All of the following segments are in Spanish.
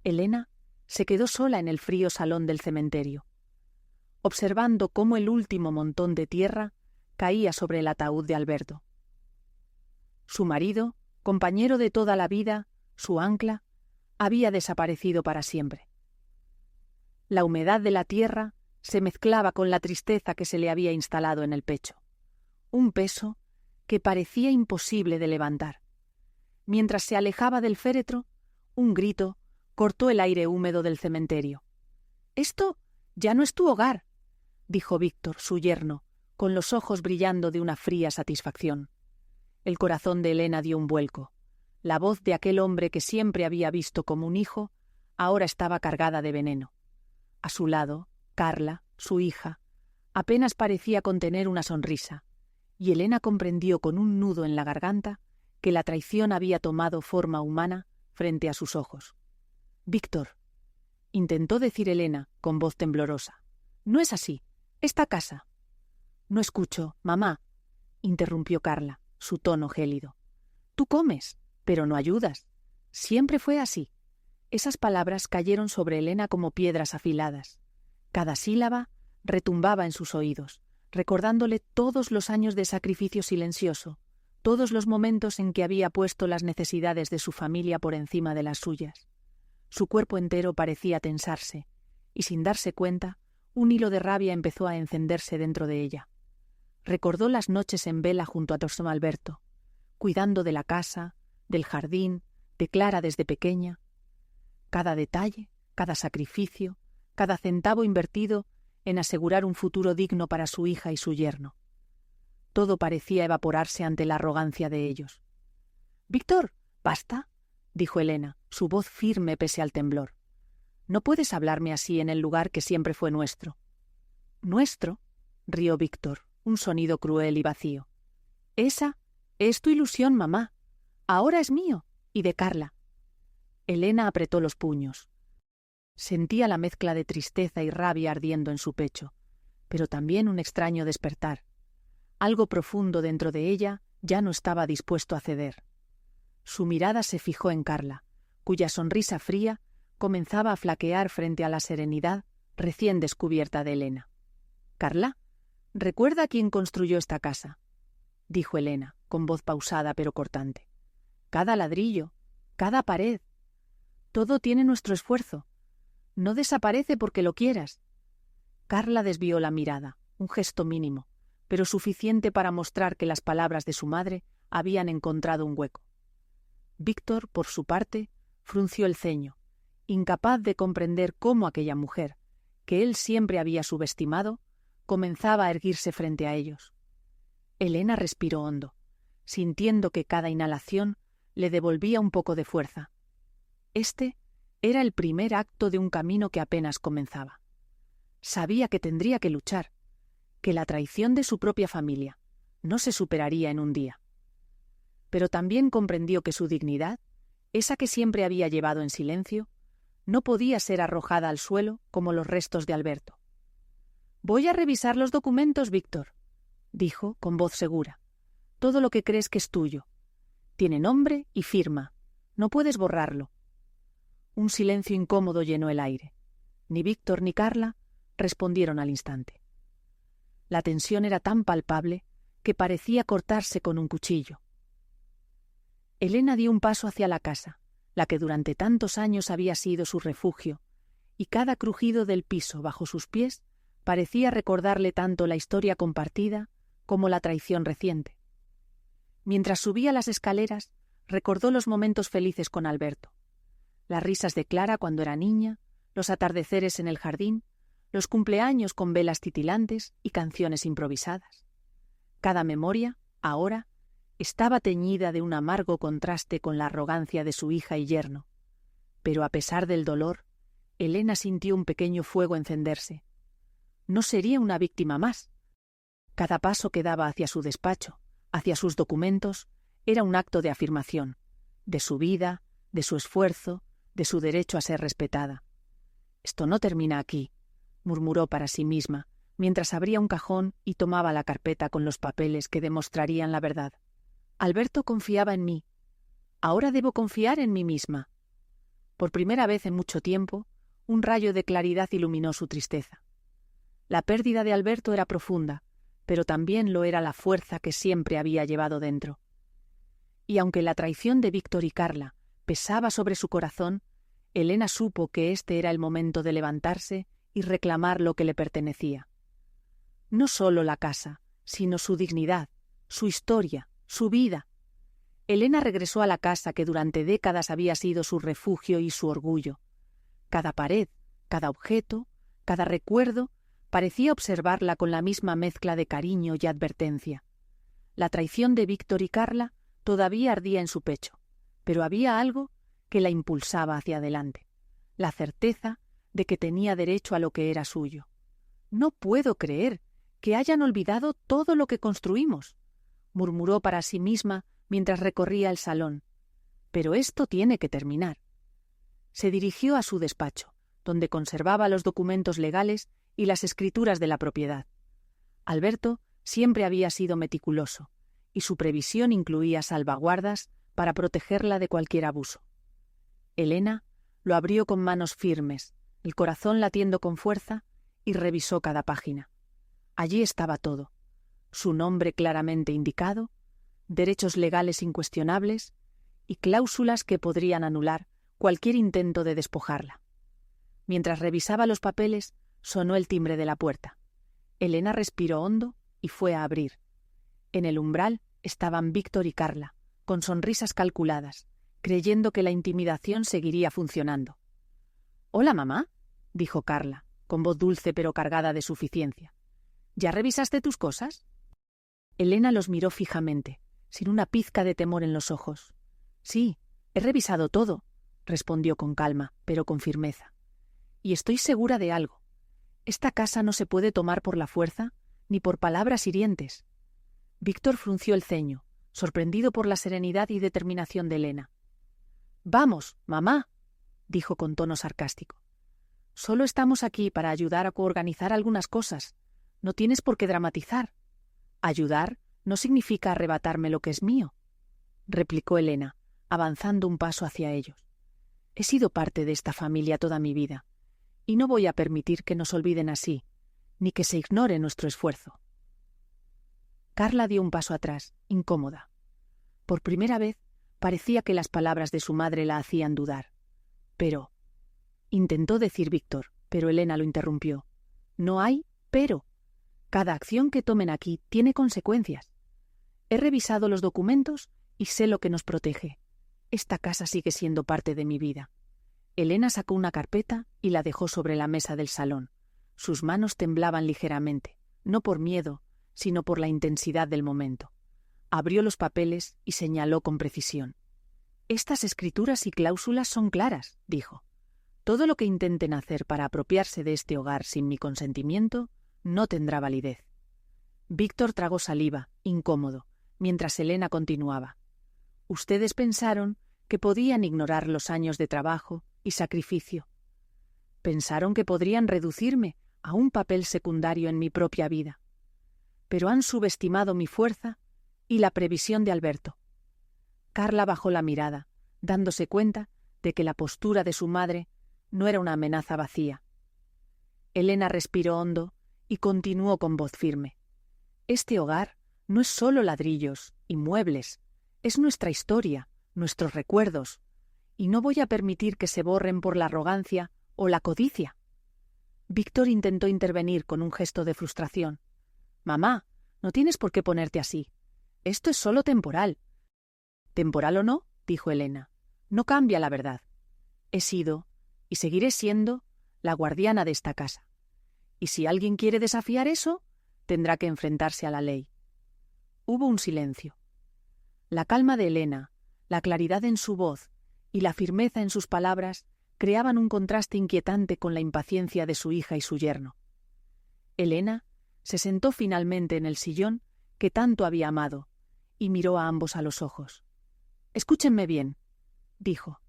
Elena se quedó sola en el frío salón del cementerio, observando cómo el último montón de tierra caía sobre el ataúd de Alberto. Su marido, compañero de toda la vida, su ancla, había desaparecido para siempre. La humedad de la tierra se mezclaba con la tristeza que se le había instalado en el pecho, un peso que parecía imposible de levantar. Mientras se alejaba del féretro, un grito cortó el aire húmedo del cementerio. «Esto ya no es tu hogar», dijo Víctor, su yerno, con los ojos brillando de una fría satisfacción. El corazón de Elena dio un vuelco. La voz de aquel hombre que siempre había visto como un hijo ahora estaba cargada de veneno. A su lado, Carla, su hija, apenas parecía contener una sonrisa, y Elena comprendió con un nudo en la garganta que la traición había tomado forma humana frente a sus ojos. «Víctor», intentó decir Elena con voz temblorosa, «no es así. Esta casa». «No escucho, mamá», interrumpió Carla, su tono gélido. «Tú comes, pero no ayudas. Siempre fue así». Esas palabras cayeron sobre Elena como piedras afiladas. Cada sílaba retumbaba en sus oídos, recordándole todos los años de sacrificio silencioso, todos los momentos en que había puesto las necesidades de su familia por encima de las suyas. Su cuerpo entero parecía tensarse, y sin darse cuenta, un hilo de rabia empezó a encenderse dentro de ella. Recordó las noches en vela junto a Don Alberto, cuidando de la casa, del jardín, de Clara desde pequeña. Cada detalle, cada sacrificio, cada centavo invertido en asegurar un futuro digno para su hija y su yerno. Todo parecía evaporarse ante la arrogancia de ellos. «Víctor, basta», dijo Elena, su voz firme pese al temblor. «No puedes hablarme así en el lugar que siempre fue nuestro». «¿Nuestro?», rió Víctor, un sonido cruel y vacío. «Esa es tu ilusión, mamá. Ahora es mío y de Carla». Elena apretó los puños. Sentía la mezcla de tristeza y rabia ardiendo en su pecho, pero también un extraño despertar. Algo profundo dentro de ella ya no estaba dispuesto a ceder. Su mirada se fijó en Carla, cuya sonrisa fría comenzaba a flaquear frente a la serenidad recién descubierta de Elena. «Carla, recuerda quién construyó esta casa», dijo Elena, con voz pausada pero cortante. «Cada ladrillo, cada pared, todo tiene nuestro esfuerzo. No desaparece porque lo quieras». Carla desvió la mirada, un gesto mínimo, pero suficiente para mostrar que las palabras de su madre habían encontrado un hueco. Víctor, por su parte, frunció el ceño, incapaz de comprender cómo aquella mujer, que él siempre había subestimado, comenzaba a erguirse frente a ellos. Elena respiró hondo, sintiendo que cada inhalación le devolvía un poco de fuerza. Este era el primer acto de un camino que apenas comenzaba. Sabía que tendría que luchar, que la traición de su propia familia no se superaría en un día. Pero también comprendió que su dignidad, esa que siempre había llevado en silencio, no podía ser arrojada al suelo como los restos de Alberto. «Voy a revisar los documentos, Víctor», dijo con voz segura. «Todo lo que crees que es tuyo. Tiene nombre y firma. No puedes borrarlo». Un silencio incómodo llenó el aire. Ni Víctor ni Carla respondieron al instante. La tensión era tan palpable que parecía cortarse con un cuchillo. Elena dio un paso hacia la casa, la que durante tantos años había sido su refugio, y cada crujido del piso bajo sus pies parecía recordarle tanto la historia compartida como la traición reciente. Mientras subía las escaleras, recordó los momentos felices con Alberto. Las risas de Clara cuando era niña, los atardeceres en el jardín, los cumpleaños con velas titilantes y canciones improvisadas. Cada memoria, ahora, estaba teñida de un amargo contraste con la arrogancia de su hija y yerno. Pero a pesar del dolor, Elena sintió un pequeño fuego encenderse. No sería una víctima más. Cada paso que daba hacia su despacho, hacia sus documentos, era un acto de afirmación, de su vida, de su esfuerzo, de su derecho a ser respetada. «Esto no termina aquí», murmuró para sí misma, mientras abría un cajón y tomaba la carpeta con los papeles que demostrarían la verdad. «Alberto confiaba en mí. Ahora debo confiar en mí misma». Por primera vez en mucho tiempo, un rayo de claridad iluminó su tristeza. La pérdida de Alberto era profunda, pero también lo era la fuerza que siempre había llevado dentro. Y aunque la traición de Víctor y Carla pesaba sobre su corazón, Elena supo que este era el momento de levantarse y reclamar lo que le pertenecía. No solo la casa, sino su dignidad, su historia, su vida. Elena regresó a la casa que durante décadas había sido su refugio y su orgullo. Cada pared, cada objeto, cada recuerdo parecía observarla con la misma mezcla de cariño y advertencia. La traición de Víctor y Carla todavía ardía en su pecho, pero había algo que la impulsaba hacia adelante, la certeza de que tenía derecho a lo que era suyo. «No puedo creer que hayan olvidado todo lo que construimos», murmuró para sí misma mientras recorría el salón. «Pero esto tiene que terminar». Se dirigió a su despacho, donde conservaba los documentos legales y las escrituras de la propiedad. Alberto siempre había sido meticuloso, y su previsión incluía salvaguardas para protegerla de cualquier abuso. Elena lo abrió con manos firmes, el corazón latiendo con fuerza, y revisó cada página. Allí estaba todo: su nombre claramente indicado, derechos legales incuestionables y cláusulas que podrían anular cualquier intento de despojarla. Mientras revisaba los papeles, sonó el timbre de la puerta. Elena respiró hondo y fue a abrir. En el umbral estaban Víctor y Carla, con sonrisas calculadas, creyendo que la intimidación seguiría funcionando. «Hola, mamá», dijo Carla, con voz dulce pero cargada de suficiencia. «¿Ya revisaste tus cosas?» Elena los miró fijamente, sin una pizca de temor en los ojos. «Sí, he revisado todo», respondió con calma, pero con firmeza. «Y estoy segura de algo. Esta casa no se puede tomar por la fuerza ni por palabras hirientes». Víctor frunció el ceño, sorprendido por la serenidad y determinación de Elena. «Vamos, mamá», dijo con tono sarcástico. «Solo estamos aquí para ayudar a coorganizar algunas cosas. No tienes por qué dramatizar». «Ayudar no significa arrebatarme lo que es mío», replicó Elena, avanzando un paso hacia ellos. «He sido parte de esta familia toda mi vida, y no voy a permitir que nos olviden así, ni que se ignore nuestro esfuerzo». Carla dio un paso atrás, incómoda. Por primera vez parecía que las palabras de su madre la hacían dudar. «Pero», intentó decir Víctor, pero Elena lo interrumpió. «No hay pero. Cada acción que tomen aquí tiene consecuencias. He revisado los documentos y sé lo que nos protege. Esta casa sigue siendo parte de mi vida». Elena sacó una carpeta y la dejó sobre la mesa del salón. Sus manos temblaban ligeramente, no por miedo, sino por la intensidad del momento. Abrió los papeles y señaló con precisión. «Estas escrituras y cláusulas son claras», dijo. «Todo lo que intenten hacer para apropiarse de este hogar sin mi consentimiento no tendrá validez». Víctor tragó saliva, incómodo, mientras Elena continuaba. «Ustedes pensaron que podían ignorar los años de trabajo y sacrificio. Pensaron que podrían reducirme a un papel secundario en mi propia vida. Pero han subestimado mi fuerza y la previsión de Alberto». Carla bajó la mirada, dándose cuenta de que la postura de su madre no era una amenaza vacía. Elena respiró hondo y continuó con voz firme. «Este hogar no es solo ladrillos y muebles, es nuestra historia, nuestros recuerdos, y no voy a permitir que se borren por la arrogancia o la codicia». Víctor intentó intervenir con un gesto de frustración. «Mamá, no tienes por qué ponerte así. Esto es solo temporal». «¿Temporal o no?», dijo Elena. «No cambia la verdad. He sido, y seguiré siendo, la guardiana de esta casa. Y si alguien quiere desafiar eso, tendrá que enfrentarse a la ley». Hubo un silencio. La calma de Elena, la claridad en su voz y la firmeza en sus palabras creaban un contraste inquietante con la impaciencia de su hija y su yerno. Elena se sentó finalmente en el sillón que tanto había amado y miró a ambos a los ojos. «Escúchenme bien», dijo,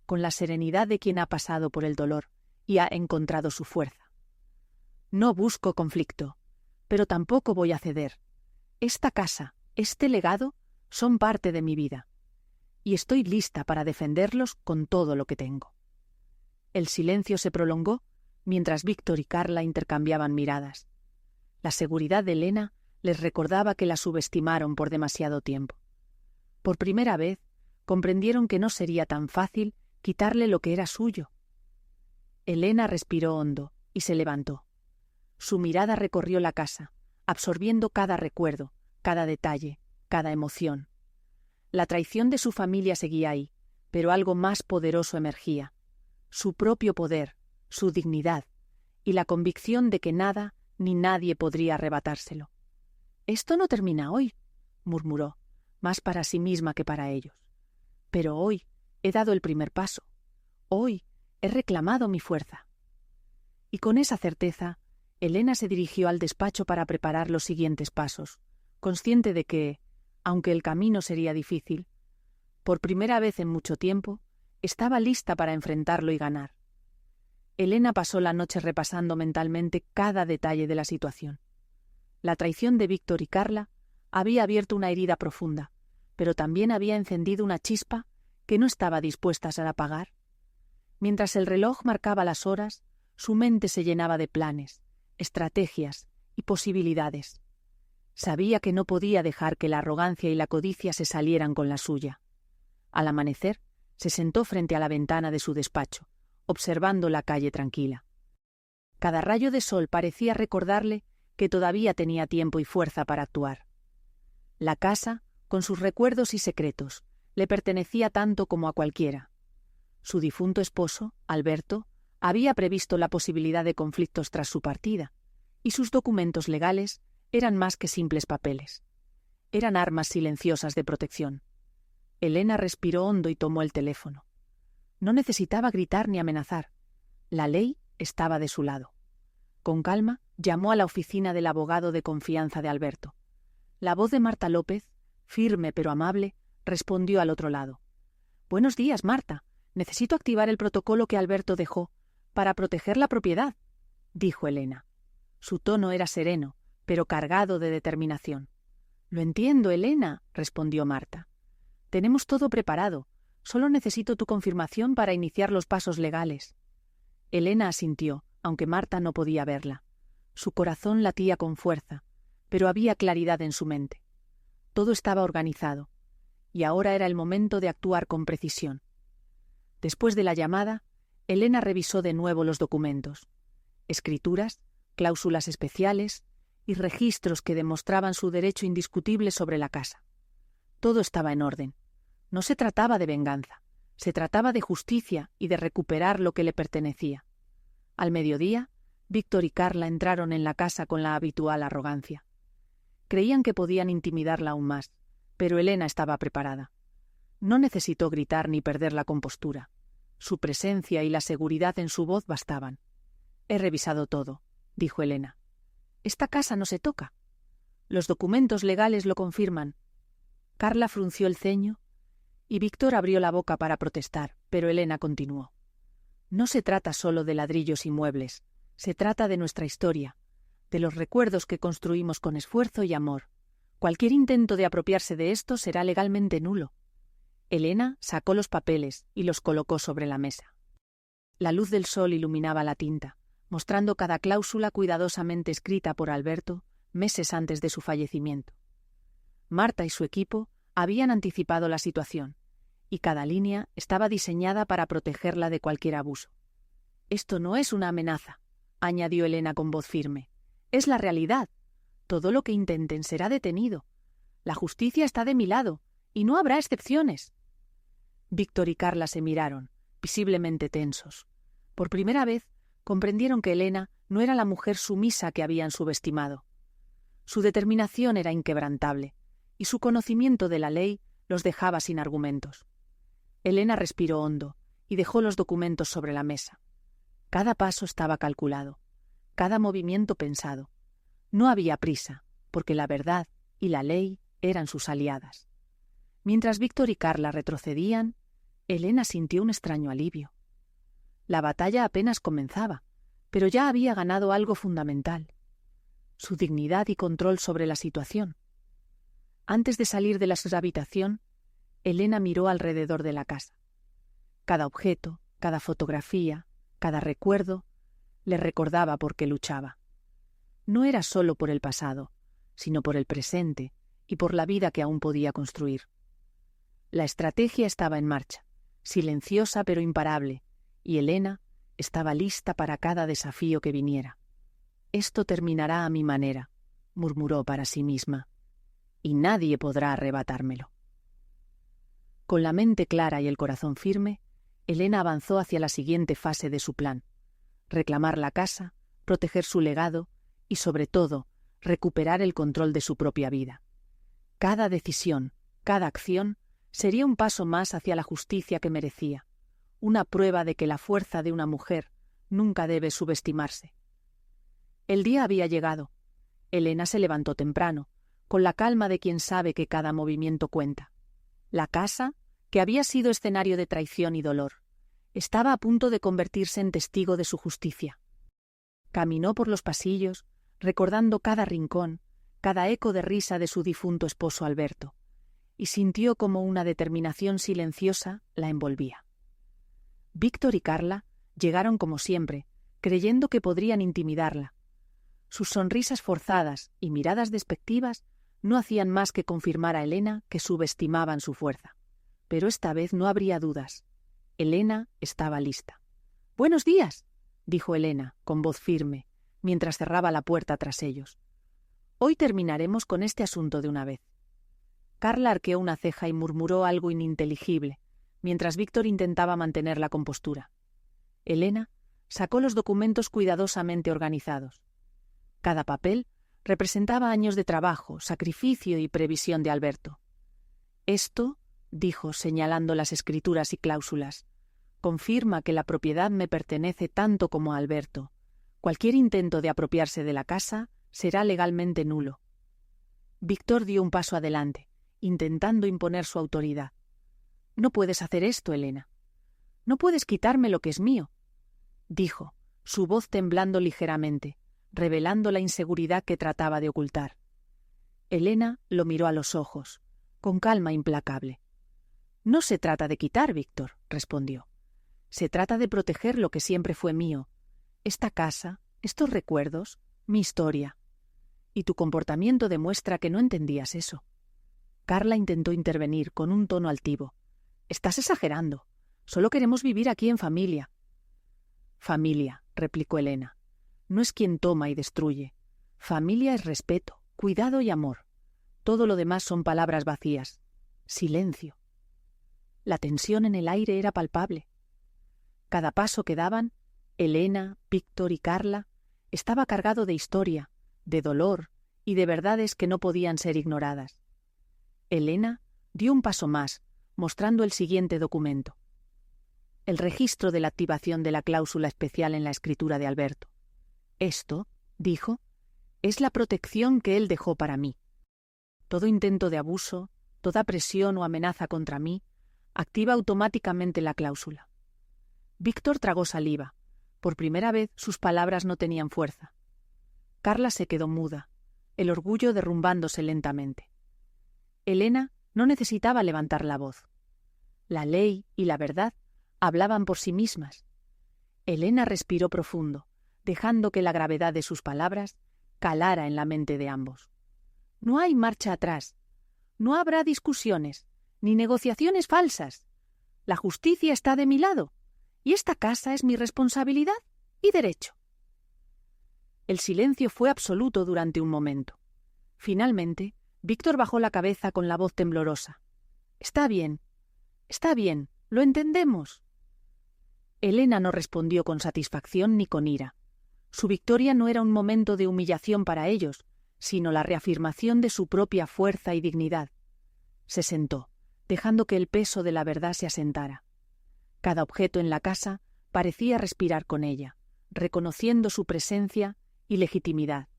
con la serenidad de quien ha pasado por el dolor y ha encontrado su fuerza. «No busco conflicto, pero tampoco voy a ceder. Esta casa, este legado, son parte de mi vida, y estoy lista para defenderlos con todo lo que tengo». El silencio se prolongó mientras Víctor y Carla intercambiaban miradas. La seguridad de Elena les recordaba que la subestimaron por demasiado tiempo. Por primera vez, comprendieron que no sería tan fácil quitarle lo que era suyo. Elena respiró hondo y se levantó. Su mirada recorrió la casa, absorbiendo cada recuerdo, cada detalle, cada emoción. La traición de su familia seguía ahí, pero algo más poderoso emergía. Su propio poder, su dignidad, y la convicción de que nada ni nadie podría arrebatárselo. «Esto no termina hoy», murmuró, más para sí misma que para ellos. «Pero hoy he dado el primer paso. Hoy he reclamado mi fuerza». Y con esa certeza, Elena se dirigió al despacho para preparar los siguientes pasos, consciente de que, aunque el camino sería difícil, por primera vez en mucho tiempo, estaba lista para enfrentarlo y ganar. Elena pasó la noche repasando mentalmente cada detalle de la situación. La traición de Víctor y Carla había abierto una herida profunda, pero también había encendido una chispa que no estaba dispuesta a apagar. Mientras el reloj marcaba las horas, su mente se llenaba de planes, estrategias y posibilidades. Sabía que no podía dejar que la arrogancia y la codicia se salieran con la suya. Al amanecer, se sentó frente a la ventana de su despacho, observando la calle tranquila. Cada rayo de sol parecía recordarle que todavía tenía tiempo y fuerza para actuar. La casa, con sus recuerdos y secretos, le pertenecía tanto como a cualquiera. Su difunto esposo, Alberto, había previsto la posibilidad de conflictos tras su partida, y sus documentos legales eran más que simples papeles. Eran armas silenciosas de protección. Elena respiró hondo y tomó el teléfono. No necesitaba gritar ni amenazar. La ley estaba de su lado. Con calma, llamó a la oficina del abogado de confianza de Alberto. La voz de Marta López, firme pero amable, respondió al otro lado. «Buenos días, Marta. Necesito activar el protocolo que Alberto dejó para proteger la propiedad», dijo Elena. Su tono era sereno, pero cargado de determinación. «Lo entiendo, Elena», respondió Marta. «Tenemos todo preparado. Solo necesito tu confirmación para iniciar los pasos legales». Elena asintió, aunque Marta no podía verla. Su corazón latía con fuerza, pero había claridad en su mente. Todo estaba organizado, y ahora era el momento de actuar con precisión. Después de la llamada, Elena revisó de nuevo los documentos. Escrituras, cláusulas especiales y registros que demostraban su derecho indiscutible sobre la casa. Todo estaba en orden. No se trataba de venganza, se trataba de justicia y de recuperar lo que le pertenecía. Al mediodía, Víctor y Carla entraron en la casa con la habitual arrogancia. Creían que podían intimidarla aún más, pero Elena estaba preparada. No necesitó gritar ni perder la compostura. Su presencia y la seguridad en su voz bastaban. «He revisado todo», dijo Elena. «Esta casa no se toca. Los documentos legales lo confirman». Carla frunció el ceño y Víctor abrió la boca para protestar, pero Elena continuó. «No se trata solo de ladrillos y muebles, se trata de nuestra historia, de los recuerdos que construimos con esfuerzo y amor. Cualquier intento de apropiarse de esto será legalmente nulo». Elena sacó los papeles y los colocó sobre la mesa. La luz del sol iluminaba la tinta, mostrando cada cláusula cuidadosamente escrita por Alberto meses antes de su fallecimiento. Marta y su equipo habían anticipado la situación, y cada línea estaba diseñada para protegerla de cualquier abuso. «Esto no es una amenaza», añadió Elena con voz firme. «Es la realidad. Todo lo que intenten será detenido. La justicia está de mi lado, y no habrá excepciones». Víctor y Carla se miraron, visiblemente tensos. Por primera vez, comprendieron que Elena no era la mujer sumisa que habían subestimado. Su determinación era inquebrantable, y su conocimiento de la ley los dejaba sin argumentos. Elena respiró hondo y dejó los documentos sobre la mesa. Cada paso estaba calculado, cada movimiento pensado. No había prisa, porque la verdad y la ley eran sus aliadas. Mientras Víctor y Carla retrocedían, Elena sintió un extraño alivio. La batalla apenas comenzaba, pero ya había ganado algo fundamental: su dignidad y control sobre la situación. Antes de salir de la habitación, Elena miró alrededor de la casa. Cada objeto, cada fotografía, Cada recuerdo le recordaba por qué luchaba. No era solo por el pasado, sino por el presente y por la vida que aún podía construir. La estrategia estaba en marcha, silenciosa pero imparable, y Elena estaba lista para cada desafío que viniera. «Esto terminará a mi manera», murmuró para sí misma, «y nadie podrá arrebatármelo». Con la mente clara y el corazón firme, Elena avanzó hacia la siguiente fase de su plan: reclamar la casa, proteger su legado y, sobre todo, recuperar el control de su propia vida. Cada decisión, cada acción, sería un paso más hacia la justicia que merecía, una prueba de que la fuerza de una mujer nunca debe subestimarse. El día había llegado. Elena se levantó temprano, con la calma de quien sabe que cada movimiento cuenta. La casa, que había sido escenario de traición y dolor, estaba a punto de convertirse en testigo de su justicia. Caminó por los pasillos, recordando cada rincón, cada eco de risa de su difunto esposo Alberto, y sintió como una determinación silenciosa la envolvía. Víctor y Carla llegaron como siempre, creyendo que podrían intimidarla. Sus sonrisas forzadas y miradas despectivas no hacían más que confirmar a Elena que subestimaban su fuerza. Pero esta vez no habría dudas. Elena estaba lista. «Buenos días», dijo Elena, con voz firme, mientras cerraba la puerta tras ellos. «Hoy terminaremos con este asunto de una vez». Carla arqueó una ceja y murmuró algo ininteligible, mientras Víctor intentaba mantener la compostura. Elena sacó los documentos cuidadosamente organizados. Cada papel representaba años de trabajo, sacrificio y previsión de Alberto. «Esto», dijo, señalando las escrituras y cláusulas, «confirma que la propiedad me pertenece tanto como a Alberto. Cualquier intento de apropiarse de la casa será legalmente nulo». Víctor dio un paso adelante, intentando imponer su autoridad. «No puedes hacer esto, Elena. No puedes quitarme lo que es mío», dijo, su voz temblando ligeramente, revelando la inseguridad que trataba de ocultar. Elena lo miró a los ojos, con calma implacable. «No se trata de quitar, Víctor», respondió. «Se trata de proteger lo que siempre fue mío. Esta casa, estos recuerdos, mi historia. Y tu comportamiento demuestra que no entendías eso». Carla intentó intervenir con un tono altivo. «Estás exagerando. Solo queremos vivir aquí en familia». «Familia», replicó Elena, «no es quien toma y destruye. Familia es respeto, cuidado y amor. Todo lo demás son palabras vacías. Silencio». La tensión en el aire era palpable. Cada paso que daban, Elena, Víctor y Carla, estaba cargado de historia, de dolor y de verdades que no podían ser ignoradas. Elena dio un paso más, mostrando el siguiente documento: el registro de la activación de la cláusula especial en la escritura de Alberto. «Esto», dijo, «es la protección que él dejó para mí. Todo intento de abuso, toda presión o amenaza contra mí, activa automáticamente la cláusula». Víctor tragó saliva. Por primera vez sus palabras no tenían fuerza. Carla se quedó muda, el orgullo derrumbándose lentamente. Elena no necesitaba levantar la voz. La ley y la verdad hablaban por sí mismas. Elena respiró profundo, dejando que la gravedad de sus palabras calara en la mente de ambos. «No hay marcha atrás. No habrá discusiones, ni negociaciones falsas. La justicia está de mi lado, y esta casa es mi responsabilidad y derecho». El silencio fue absoluto durante un momento. Finalmente, Víctor bajó la cabeza con la voz temblorosa. Está bien, lo entendemos». Elena no respondió con satisfacción ni con ira. Su victoria no era un momento de humillación para ellos, sino la reafirmación de su propia fuerza y dignidad. Se sentó, dejando que el peso de la verdad se asentara. Cada objeto en la casa parecía respirar con ella, reconociendo su presencia y legitimidad.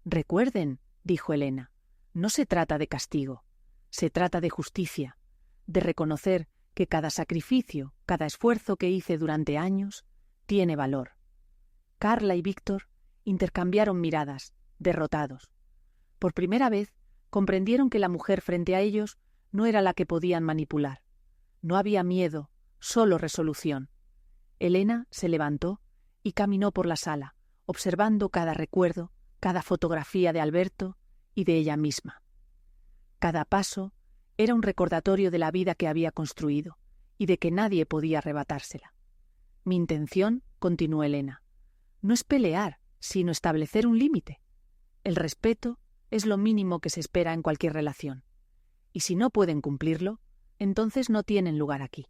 «Recuerden», dijo Elena, «no se trata de castigo, se trata de justicia, de reconocer que cada sacrificio, cada esfuerzo que hice durante años, tiene valor». Carla y Víctor intercambiaron miradas, derrotados. Por primera vez comprendieron que la mujer frente a ellos no era la que podían manipular. No había miedo, solo resolución. Elena se levantó y caminó por la sala, observando cada recuerdo, cada fotografía de Alberto y de ella misma. Cada paso era un recordatorio de la vida que había construido y de que nadie podía arrebatársela. Mi intención, continuó Elena, no es pelear, sino establecer un límite. El respeto es lo mínimo que se espera en cualquier relación. Y si no pueden cumplirlo, entonces no tienen lugar aquí.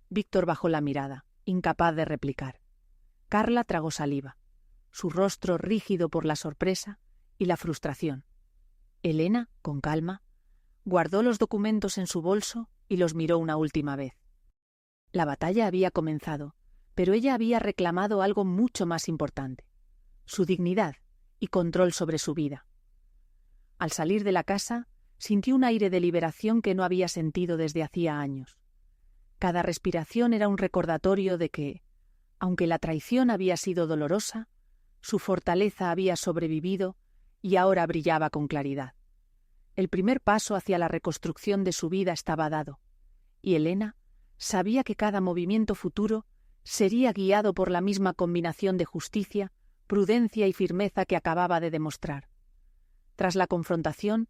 Víctor bajó la mirada, incapaz de replicar. Carla tragó saliva, su rostro rígido por la sorpresa y la frustración. Elena, con calma, guardó los documentos en su bolso y los miró una última vez. La batalla había comenzado, pero ella había reclamado algo mucho más importante: su dignidad y control sobre su vida. Al salir de la casa, sintió un aire de liberación que no había sentido desde hacía años. Cada respiración era un recordatorio de que, aunque la traición había sido dolorosa, su fortaleza había sobrevivido y ahora brillaba con claridad. El primer paso hacia la reconstrucción de su vida estaba dado, y Elena sabía que cada movimiento futuro sería guiado por la misma combinación de justicia, prudencia y firmeza que acababa de demostrar. Tras la confrontación,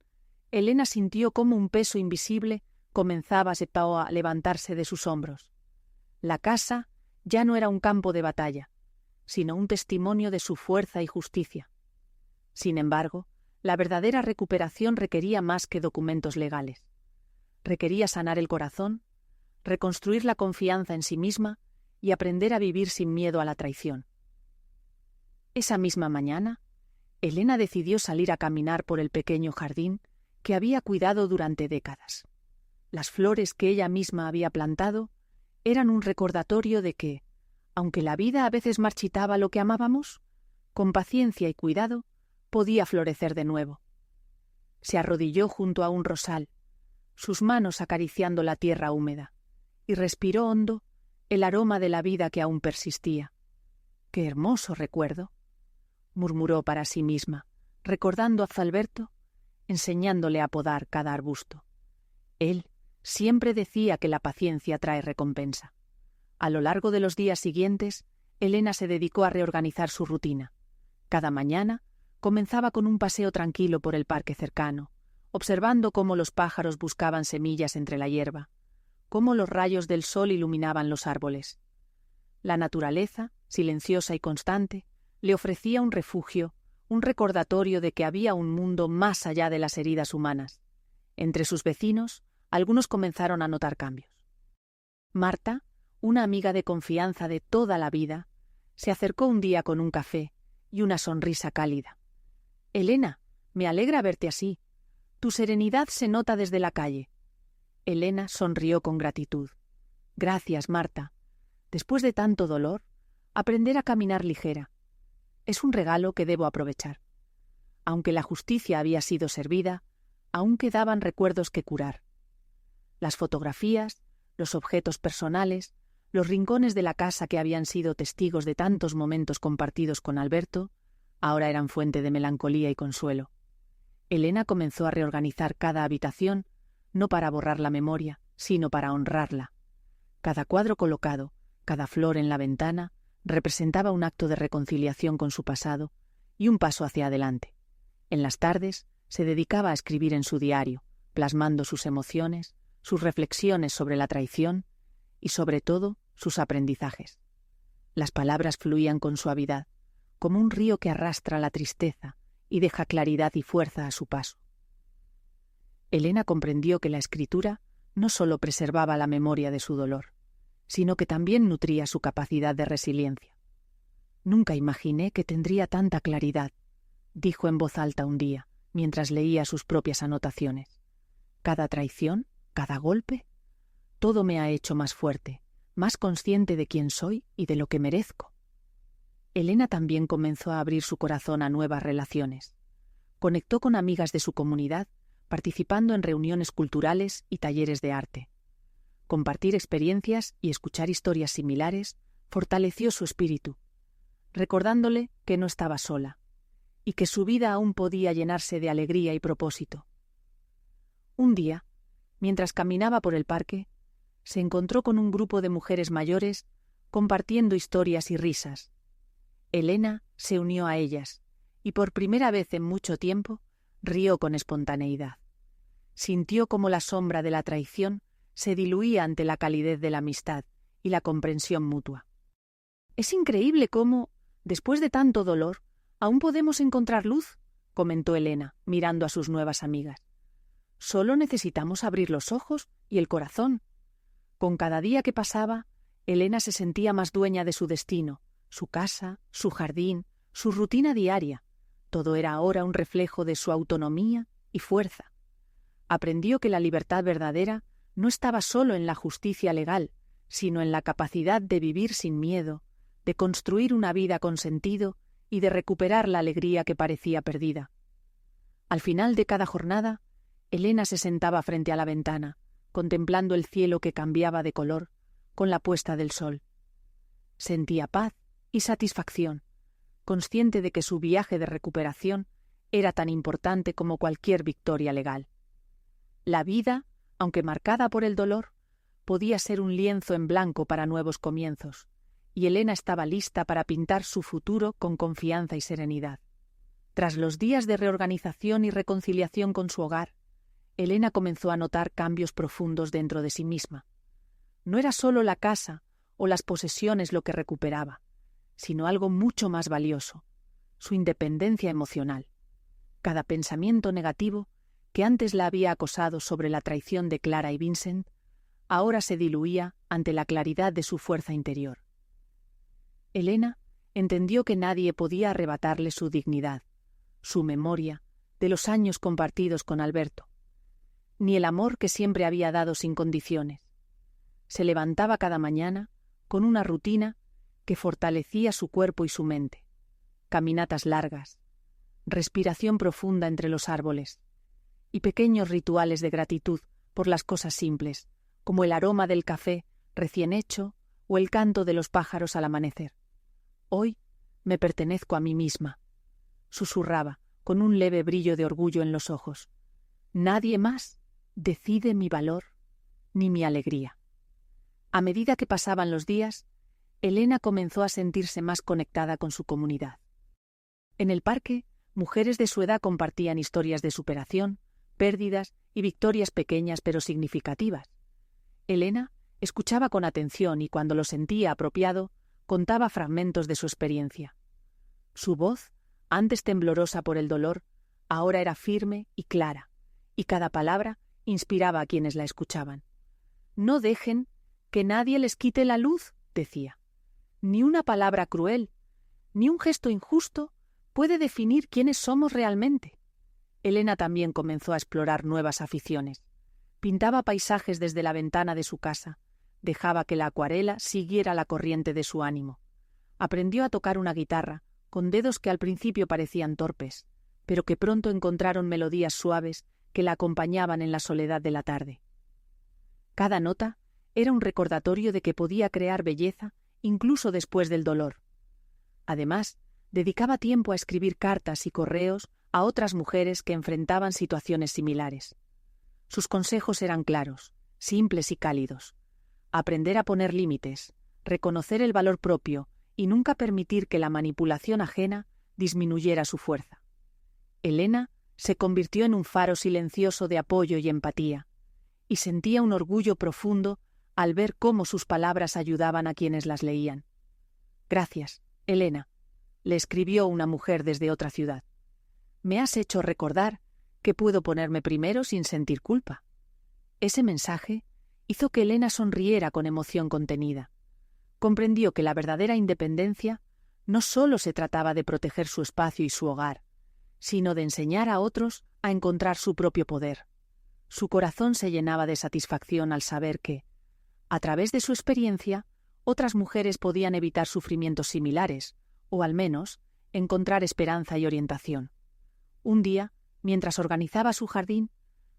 Elena sintió cómo un peso invisible comenzaba a levantarse de sus hombros. La casa ya no era un campo de batalla, sino un testimonio de su fuerza y justicia. Sin embargo, la verdadera recuperación requería más que documentos legales. Requería sanar el corazón, reconstruir la confianza en sí misma y aprender a vivir sin miedo a la traición. Esa misma mañana, Elena decidió salir a caminar por el pequeño jardín que había cuidado durante décadas. Las flores que ella misma había plantado eran un recordatorio de que, aunque la vida a veces marchitaba lo que amábamos, con paciencia y cuidado podía florecer de nuevo. Se arrodilló junto a un rosal, sus manos acariciando la tierra húmeda, y respiró hondo el aroma de la vida que aún persistía. «Qué hermoso recuerdo», murmuró para sí misma, recordando a Zalberto, enseñándole a podar cada arbusto. Él siempre decía que la paciencia trae recompensa. A lo largo de los días siguientes, Elena se dedicó a reorganizar su rutina. Cada mañana comenzaba con un paseo tranquilo por el parque cercano, observando cómo los pájaros buscaban semillas entre la hierba, cómo los rayos del sol iluminaban los árboles. La naturaleza, silenciosa y constante, le ofrecía un refugio, un recordatorio de que había un mundo más allá de las heridas humanas. Entre sus vecinos, algunos comenzaron a notar cambios. Marta, una amiga de confianza de toda la vida, se acercó un día con un café y una sonrisa cálida. «Elena, me alegra verte así. Tu serenidad se nota desde la calle». Elena sonrió con gratitud. «Gracias, Marta. Después de tanto dolor, aprender a caminar ligera. Es un regalo que debo aprovechar». Aunque la justicia había sido servida, aún quedaban recuerdos que curar. Las fotografías, los objetos personales, los rincones de la casa que habían sido testigos de tantos momentos compartidos con Alberto, ahora eran fuente de melancolía y consuelo. Elena comenzó a reorganizar cada habitación, no para borrar la memoria, sino para honrarla. Cada cuadro colocado, cada flor en la ventana, representaba un acto de reconciliación con su pasado y un paso hacia adelante. En las tardes se dedicaba a escribir en su diario, plasmando sus emociones, sus reflexiones sobre la traición y, sobre todo, sus aprendizajes. Las palabras fluían con suavidad, como un río que arrastra la tristeza y deja claridad y fuerza a su paso. Elena comprendió que la escritura no solo preservaba la memoria de su dolor, sino que también nutría su capacidad de resiliencia. «Nunca imaginé que tendría tanta claridad», dijo en voz alta un día, mientras leía sus propias anotaciones. «Cada traición, cada golpe, todo me ha hecho más fuerte, más consciente de quién soy y de lo que merezco». Elena también comenzó a abrir su corazón a nuevas relaciones. Conectó con amigas de su comunidad, participando en reuniones culturales y talleres de arte. Compartir experiencias y escuchar historias similares fortaleció su espíritu, recordándole que no estaba sola y que su vida aún podía llenarse de alegría y propósito. Un día, mientras caminaba por el parque, se encontró con un grupo de mujeres mayores compartiendo historias y risas. Elena se unió a ellas, y por primera vez en mucho tiempo rió con espontaneidad. Sintió como la sombra de la traición se diluía ante la calidez de la amistad y la comprensión mutua. «Es increíble cómo, después de tanto dolor, aún podemos encontrar luz», comentó Elena, mirando a sus nuevas amigas. «Solo necesitamos abrir los ojos y el corazón». Con cada día que pasaba, Elena se sentía más dueña de su destino, su casa, su jardín, su rutina diaria. Todo era ahora un reflejo de su autonomía y fuerza. Aprendió que la libertad verdadera no estaba solo en la justicia legal, sino en la capacidad de vivir sin miedo, de construir una vida con sentido y de recuperar la alegría que parecía perdida. Al final de cada jornada, Elena se sentaba frente a la ventana, contemplando el cielo que cambiaba de color con la puesta del sol. Sentía paz y satisfacción, consciente de que su viaje de recuperación era tan importante como cualquier victoria legal. La vida, aunque marcada por el dolor, podía ser un lienzo en blanco para nuevos comienzos, y Elena estaba lista para pintar su futuro con confianza y serenidad. Tras los días de reorganización y reconciliación con su hogar, Elena comenzó a notar cambios profundos dentro de sí misma. No era solo la casa o las posesiones lo que recuperaba, sino algo mucho más valioso, su independencia emocional. Cada pensamiento negativo que antes la había acosado sobre la traición de Clara y Vincent, ahora se diluía ante la claridad de su fuerza interior. Elena entendió que nadie podía arrebatarle su dignidad, su memoria de los años compartidos con Alberto, ni el amor que siempre había dado sin condiciones. Se levantaba cada mañana con una rutina que fortalecía su cuerpo y su mente. Caminatas largas, respiración profunda entre los árboles y pequeños rituales de gratitud por las cosas simples, como el aroma del café recién hecho o el canto de los pájaros al amanecer. «Hoy me pertenezco a mí misma», susurraba, con un leve brillo de orgullo en los ojos. «Nadie más decide mi valor ni mi alegría». A medida que pasaban los días, Elena comenzó a sentirse más conectada con su comunidad. En el parque, mujeres de su edad compartían historias de superación, pérdidas y victorias pequeñas pero significativas. Elena escuchaba con atención y, cuando lo sentía apropiado, contaba fragmentos de su experiencia. Su voz, antes temblorosa por el dolor, ahora era firme y clara, y cada palabra inspiraba a quienes la escuchaban. «No dejen que nadie les quite la luz», decía. «Ni una palabra cruel, ni un gesto injusto puede definir quiénes somos realmente». Elena también comenzó a explorar nuevas aficiones. Pintaba paisajes desde la ventana de su casa, dejaba que la acuarela siguiera la corriente de su ánimo. Aprendió a tocar una guitarra, con dedos que al principio parecían torpes, pero que pronto encontraron melodías suaves que la acompañaban en la soledad de la tarde. Cada nota era un recordatorio de que podía crear belleza incluso después del dolor. Además, dedicaba tiempo a escribir cartas y correos a otras mujeres que enfrentaban situaciones similares. Sus consejos eran claros, simples y cálidos. Aprender a poner límites, reconocer el valor propio y nunca permitir que la manipulación ajena disminuyera su fuerza. Elena se convirtió en un faro silencioso de apoyo y empatía, y sentía un orgullo profundo al ver cómo sus palabras ayudaban a quienes las leían. «Gracias, Elena», le escribió una mujer desde otra ciudad. «Me has hecho recordar que puedo ponerme primero sin sentir culpa». Ese mensaje hizo que Elena sonriera con emoción contenida. Comprendió que la verdadera independencia no solo se trataba de proteger su espacio y su hogar, sino de enseñar a otros a encontrar su propio poder. Su corazón se llenaba de satisfacción al saber que, a través de su experiencia, otras mujeres podían evitar sufrimientos similares, o al menos encontrar esperanza y orientación. Un día, mientras organizaba su jardín,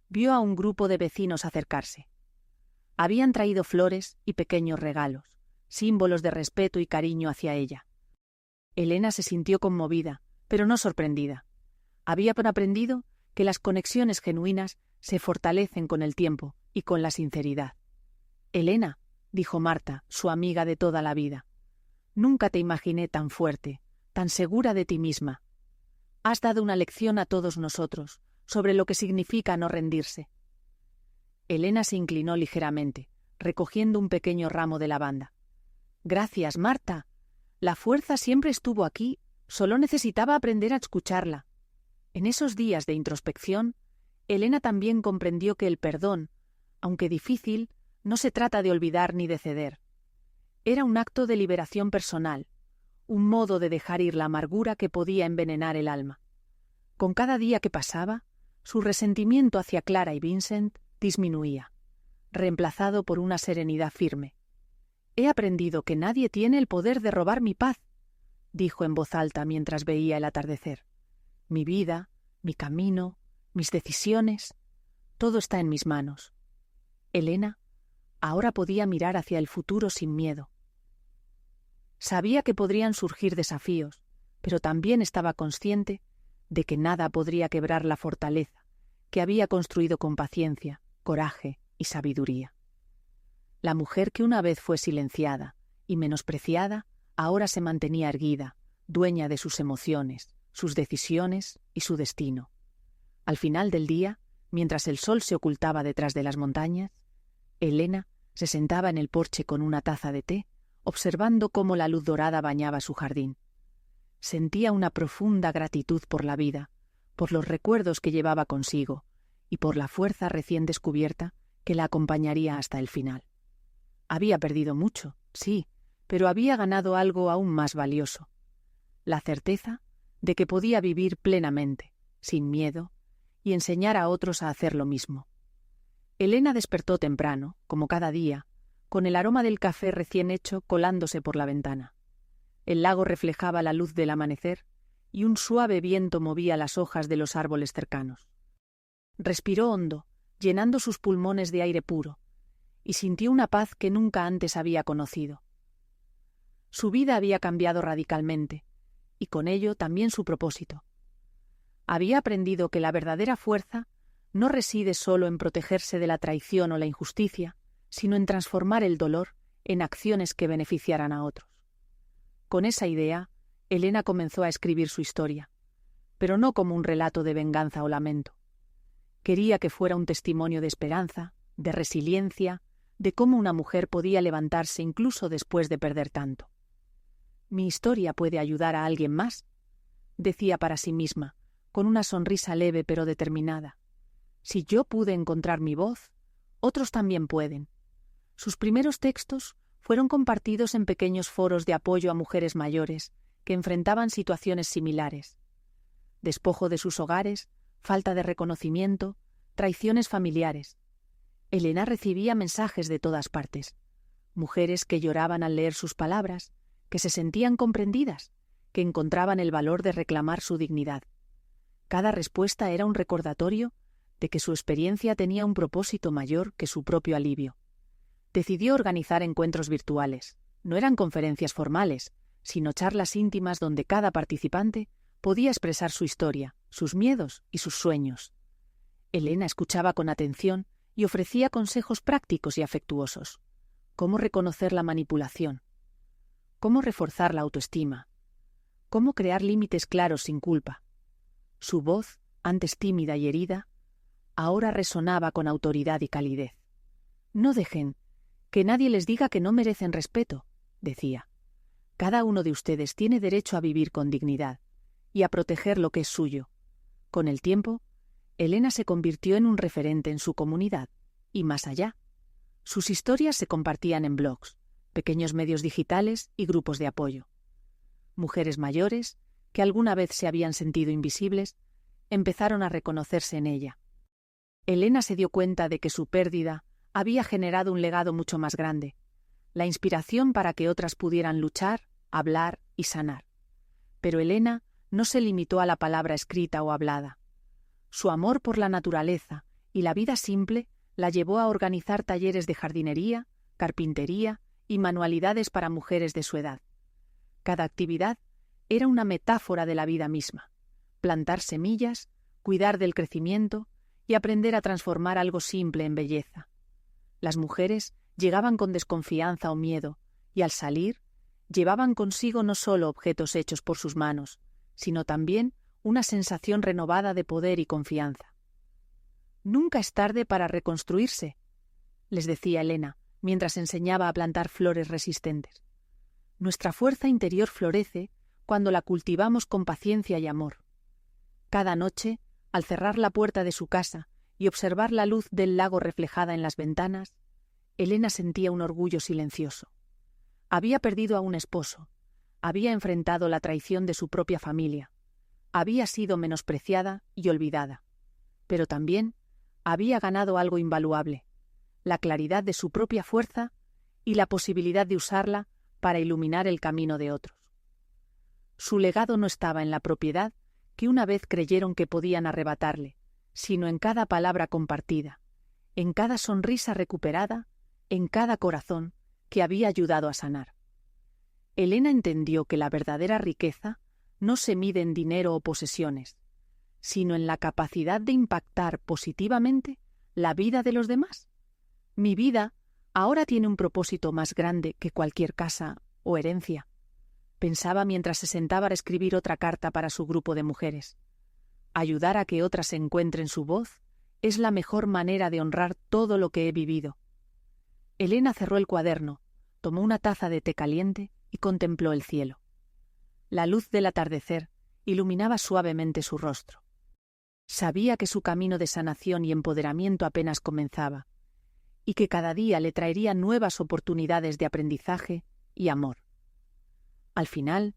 vio a un grupo de vecinos acercarse. Habían traído flores y pequeños regalos, símbolos de respeto y cariño hacia ella. Elena se sintió conmovida, pero no sorprendida. Había aprendido que las conexiones genuinas se fortalecen con el tiempo y con la sinceridad. «Elena», dijo Marta, su amiga de toda la vida. Nunca te imaginé tan fuerte, tan segura de ti misma. Has dado una lección a todos nosotros sobre lo que significa no rendirse. Elena se inclinó ligeramente, recogiendo un pequeño ramo de lavanda. Gracias, Marta. La fuerza siempre estuvo aquí, solo necesitaba aprender a escucharla. En esos días de introspección, Elena también comprendió que el perdón, aunque difícil, no se trata de olvidar ni de ceder. Era un acto de liberación personal, un modo de dejar ir la amargura que podía envenenar el alma. Con cada día que pasaba, su resentimiento hacia Clara y Vincent disminuía, reemplazado por una serenidad firme. «He aprendido que nadie tiene el poder de robar mi paz», dijo en voz alta mientras veía el atardecer. «Mi vida, mi camino, mis decisiones, todo está en mis manos». Elena ahora podía mirar hacia el futuro sin miedo. Sabía que podrían surgir desafíos, pero también estaba consciente de que nada podría quebrar la fortaleza que había construido con paciencia, coraje y sabiduría. La mujer que una vez fue silenciada y menospreciada, ahora se mantenía erguida, dueña de sus emociones, sus decisiones y su destino. Al final del día, mientras el sol se ocultaba detrás de las montañas, Elena se sentaba en el porche con una taza de té, observando cómo la luz dorada bañaba su jardín. Sentía una profunda gratitud por la vida, por los recuerdos que llevaba consigo y por la fuerza recién descubierta que la acompañaría hasta el final. Había perdido mucho, sí, pero había ganado algo aún más valioso: la certeza de que podía vivir plenamente, sin miedo, y enseñar a otros a hacer lo mismo. Elena despertó temprano, como cada día, con el aroma del café recién hecho colándose por la ventana. El lago reflejaba la luz del amanecer y un suave viento movía las hojas de los árboles cercanos. Respiró hondo, llenando sus pulmones de aire puro, y sintió una paz que nunca antes había conocido. Su vida había cambiado radicalmente, y con ello también su propósito. Había aprendido que la verdadera fuerza no reside solo en protegerse de la traición o la injusticia, sino en transformar el dolor en acciones que beneficiaran a otros. Con esa idea, Elena comenzó a escribir su historia, pero no como un relato de venganza o lamento. Quería que fuera un testimonio de esperanza, de resiliencia, de cómo una mujer podía levantarse incluso después de perder tanto. «Mi historia puede ayudar a alguien más», decía para sí misma, con una sonrisa leve pero determinada. «Si yo pude encontrar mi voz, otros también pueden». Sus primeros textos fueron compartidos en pequeños foros de apoyo a mujeres mayores que enfrentaban situaciones similares. Despojo de sus hogares, falta de reconocimiento, traiciones familiares. Elena recibía mensajes de todas partes. Mujeres que lloraban al leer sus palabras, que se sentían comprendidas, que encontraban el valor de reclamar su dignidad. Cada respuesta era un recordatorio de que su experiencia tenía un propósito mayor que su propio alivio. Decidió organizar encuentros virtuales. No eran conferencias formales, sino charlas íntimas donde cada participante podía expresar su historia, sus miedos y sus sueños. Elena escuchaba con atención y ofrecía consejos prácticos y afectuosos. Cómo reconocer la manipulación, cómo reforzar la autoestima, cómo crear límites claros sin culpa. Su voz, antes tímida y herida, ahora resonaba con autoridad y calidez. «No dejen que nadie les diga que no merecen respeto», decía. «Cada uno de ustedes tiene derecho a vivir con dignidad y a proteger lo que es suyo». Con el tiempo, Elena se convirtió en un referente en su comunidad y más allá. Sus historias se compartían en blogs, pequeños medios digitales y grupos de apoyo. Mujeres mayores, que alguna vez se habían sentido invisibles, empezaron a reconocerse en ella. Elena se dio cuenta de que su pérdida había generado un legado mucho más grande, la inspiración para que otras pudieran luchar, hablar y sanar. Pero Elena no se limitó a la palabra escrita o hablada. Su amor por la naturaleza y la vida simple la llevó a organizar talleres de jardinería, carpintería y manualidades para mujeres de su edad. Cada actividad era una metáfora de la vida misma: plantar semillas, cuidar del crecimiento y aprender a transformar algo simple en belleza. Las mujeres llegaban con desconfianza o miedo, y al salir, llevaban consigo no solo objetos hechos por sus manos, sino también una sensación renovada de poder y confianza. «Nunca es tarde para reconstruirse», les decía Elena, mientras enseñaba a plantar flores resistentes. «Nuestra fuerza interior florece cuando la cultivamos con paciencia y amor». Cada noche, al cerrar la puerta de su casa y observar la luz del lago reflejada en las ventanas, Elena sentía un orgullo silencioso. Había perdido a un esposo, había enfrentado la traición de su propia familia, había sido menospreciada y olvidada, pero también había ganado algo invaluable, la claridad de su propia fuerza y la posibilidad de usarla para iluminar el camino de otros. Su legado no estaba en la propiedad que una vez creyeron que podían arrebatarle, sino en cada palabra compartida, en cada sonrisa recuperada, en cada corazón que había ayudado a sanar. Elena entendió que la verdadera riqueza no se mide en dinero o posesiones, sino en la capacidad de impactar positivamente la vida de los demás. Mi vida ahora tiene un propósito más grande que cualquier casa o herencia, pensaba mientras se sentaba a escribir otra carta para su grupo de mujeres. Ayudar a que otras encuentren su voz es la mejor manera de honrar todo lo que he vivido. Elena cerró el cuaderno, tomó una taza de té caliente y contempló el cielo. La luz del atardecer iluminaba suavemente su rostro. Sabía que su camino de sanación y empoderamiento apenas comenzaba, y que cada día le traería nuevas oportunidades de aprendizaje y amor. Al final,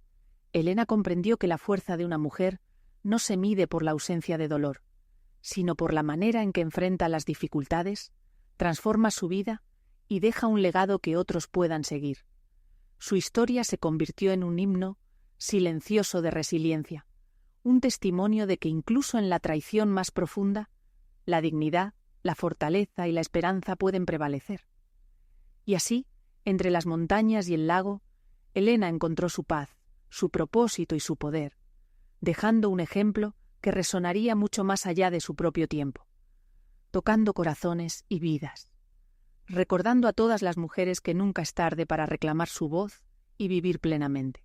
Elena comprendió que la fuerza de una mujer no se mide por la ausencia de dolor, sino por la manera en que enfrenta las dificultades, transforma su vida y deja un legado que otros puedan seguir. Su historia se convirtió en un himno silencioso de resiliencia, un testimonio de que incluso en la traición más profunda, la dignidad, la fortaleza y la esperanza pueden prevalecer. Y así, entre las montañas y el lago, Elena encontró su paz, su propósito y su poder, dejando un ejemplo que resonaría mucho más allá de su propio tiempo, tocando corazones y vidas, recordando a todas las mujeres que nunca es tarde para reclamar su voz y vivir plenamente.